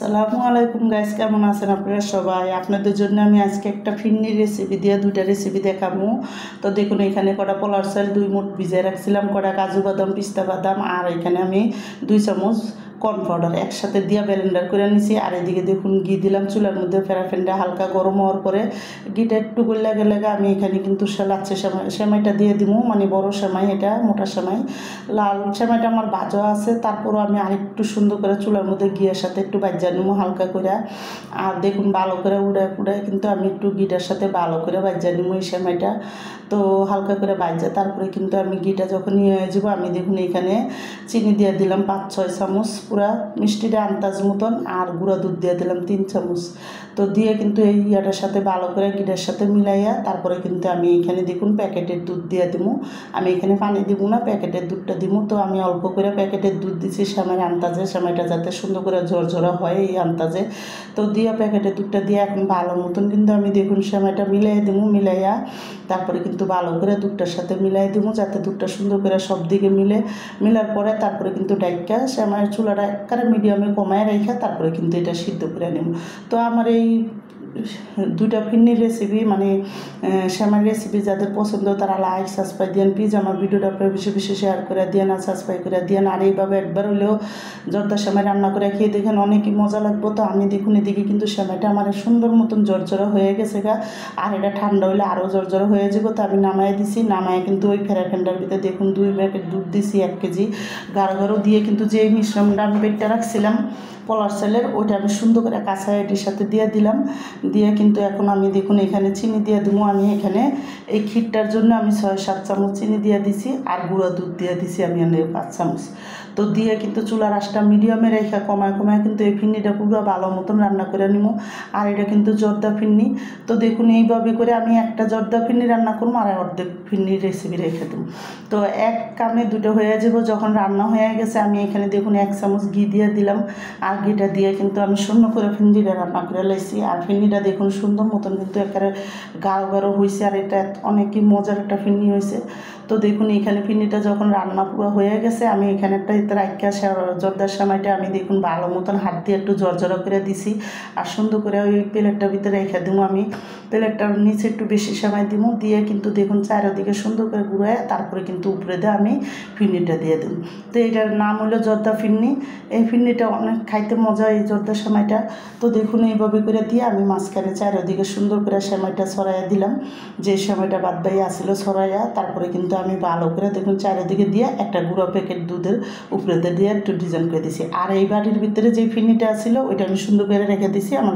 আসসালামু আলাইকুম গাইস, কেমন আছেন আপনারা সবাই? আপনাদের জন্য আমি আজকে একটা ফিন্নি রেসিপি দিয়ে দুইটা রেসিপি দেখাবো। তো দেখুন, এখানে কটা পোলার চাল 2 মুঠ ভিজিয়ে রাখছিলাম, কটা কাজু বাদাম, পিস্তা বাদাম, আর এখানে আমি 2 চামচ কর্ন পাউডার একসাথে দিয়ে ব্লেন্ডার করে নিয়েছি। আর এদিকে দেখুন ঘি দিলাম চুলার মধ্যে, ফেরাফেন্ডা হালকা গরম হওয়ার পরে ঘিটা একটু গলে গেলে আমি এখানে কিন্তু লাচ্ছি সেমাইটা দিয়ে দিব, মানে বড় সেমাই, এটা মোটা সেমাই। লাল সেমাইটা আমার ভাজা আছে, তারপরও আমি আরেকটু সুন্দর করে চুলার মধ্যে ঘিয়ের সাথে একটু ভাজা নিব হালকা করে। আর দেখুন ভালো করে উড়ায় কিন্তু আমি একটু ঘিটার সাথে ভালো করে ভাজা নিব এই সেমাইটা। তো হালকা করে ভাজা তারপরে কিন্তু আমি ঘিটা যখন নিয়ে যাবো, আমি দেখুন এখানে চিনি দিয়ে দিলাম 5-6 চামচ, পুরা মিষ্টিটা আন্দাজ মতন, আর গুঁড়া দুধ দিয়ে দিলাম 3 চামচ। তো দিয়ে কিন্তু এই ইয়াটার সাথে ভালো করে ঘিটার সাথে মিলাইয়া তারপরে কিন্তু আমি এখানে দেখুন প্যাকেটের দুধ দিয়ে দিব। আমি এখানে পানি দিব না, প্যাকেটের দুধটা দিব। তো আমি অল্প করে প্যাকেটের দুধ দিচ্ছি সেমাইয়ের আন্দাজে, সেমাইটা যাতে সুন্দর করে ঝরঝরা হয় এই আন্দাজে। তো দিয়ে প্যাকেটের দুধটা দিয়ে এখন ভালো মতন কিন্তু আমি দেখুন সেমাইটা মিলাই দিব, মিলাইয়া তারপরে কিন্তু ভালো করে দুধটার সাথে মিলাই দিব, যাতে দুধটা সুন্দর করে সব দিকে মিলার পরে তারপরে কিন্তু ডাইকা সেমাইয়ের চুলাটা একবারে মিডিয়ামে কমায় রেখে তারপরে কিন্তু এটা সিদ্ধ করে নেব। তো আমার এই দুইটা ফিন্নির রেসিপি, মানে সেমাই রেসিপি যাদের পছন্দ তারা লাইক সাবস্ক্রাইব দিয়েন প্লিজ। আমার ভিডিওটা আপনারা বেশি বেশি শেয়ার করে দিয়েন আর সাবস্ক্রাইব করে দিয়েন। আর এইভাবে একবার হলেও জর্দা সেমাই রান্না করে খেয়ে দেখেন, অনেকই মজা লাগবো। তো আমি দেখুন এদিকে কিন্তু সেমাইটা আমার সুন্দর মতন জর্জরা হয়ে গেছে গা, আর এটা ঠান্ডা হলে আরও জর্জরা হয়ে যাবো। তো আমি নামাই দিছি, নামায় কিন্তু ওই ফেরাফেন্ডার ভিতরে দেখুন 2 প্যাকেট দুধ দিছি, 1 কেজি গাঢ় দিয়ে কিন্তু যে মিশ্রণটা আমি বেটটা রাখছিলাম পোলার চালের, ওইটা আমি সুন্দর করে কাঁচা এটির সাথে দিয়ে দিলাম। দিয়ে কিন্তু এখন আমি দেখুন এখানে চিনি দিয়ে দিব। আমি এখানে এই ক্ষীরটার জন্য আমি 6-7 চামচ চিনি দিয়ে দিছি, আর গুঁড়া দুধ দিয়ে দিছি আমি 5 চামচ। তো দিয়ে কিন্তু চুলার আঁচটা মিডিয়ামে রেখে কমায় কিন্তু এই ফিন্নিটা পুরো ভালো মতন রান্না করে নিব। আর এটা কিন্তু জর্দা ফিন্নি। তো দেখুন এইভাবে করে আমি একটা জর্দা ফিন্নি রান্না করবো আর অর্ধেক ফিন্নির রেসিপি রেখে দেবো। তো এক কামে দুটো হয়ে যাব। যখন রান্না হয়ে গেছে আমি এখানে দেখুন 1 চামচ ঘি দিয়ে দিলাম, আর ঘিটা দিয়ে কিন্তু আমি সুন্দর করে ফিন্নিটা রান্না করে লাইছি। আর ফিন্নিটা দেখুন সুন্দর মতন কিন্তু একেবারে গাঢ় হয়েছে, আর এটা অনেকই মজার একটা ফিন্নি হয়েছে। তো দেখুন এখানে ফিন্নিটা যখন রান্না পুরো হয়ে গেছে, আমি এখানে একটা রাখা জর্দার সেমাইটা আমি দেখুন ভালো মতন হাত দিয়ে একটু জর্জরা করে দিছি, আর সুন্দর করে ওই প্লেটটার ভিতরে রেখে দেবো। আমি প্লেটটার নিচে একটু বেশি সেমাই দিব, দিয়ে কিন্তু দেখুন চারিদিকে সুন্দর করে ঘুরায় তারপরে কিন্তু উপরে দিয়ে আমি ফিন্নিটা দিয়ে দেবো। তো এটার নাম হলো জর্দা ফিন্নি। এই ফিন্নিটা অনেক খাইতে মজা এই জর্দা সেমাইটা। তো দেখুন এইভাবে করে দিয়ে আমি মাঝখানে চারিদিকে সুন্দর করে সেমাইটা ছড়াইয়া দিলাম, যে সেমাইটা বাদ বাই আসিল ছড়াইয়া। তারপরে কিন্তু আমি ভালো করে দেখুন চারিদিকে দিয়ে একটা গুঁড়ো প্যাকেট দুধের উপরেতে দিয়ে একটু ডিজাইন করে দিছি। আর এই বাটির ভিতরে যে ফিন্নিটা ছিল ওইটা আমি সুন্দর করে রেখে দিছি আমার।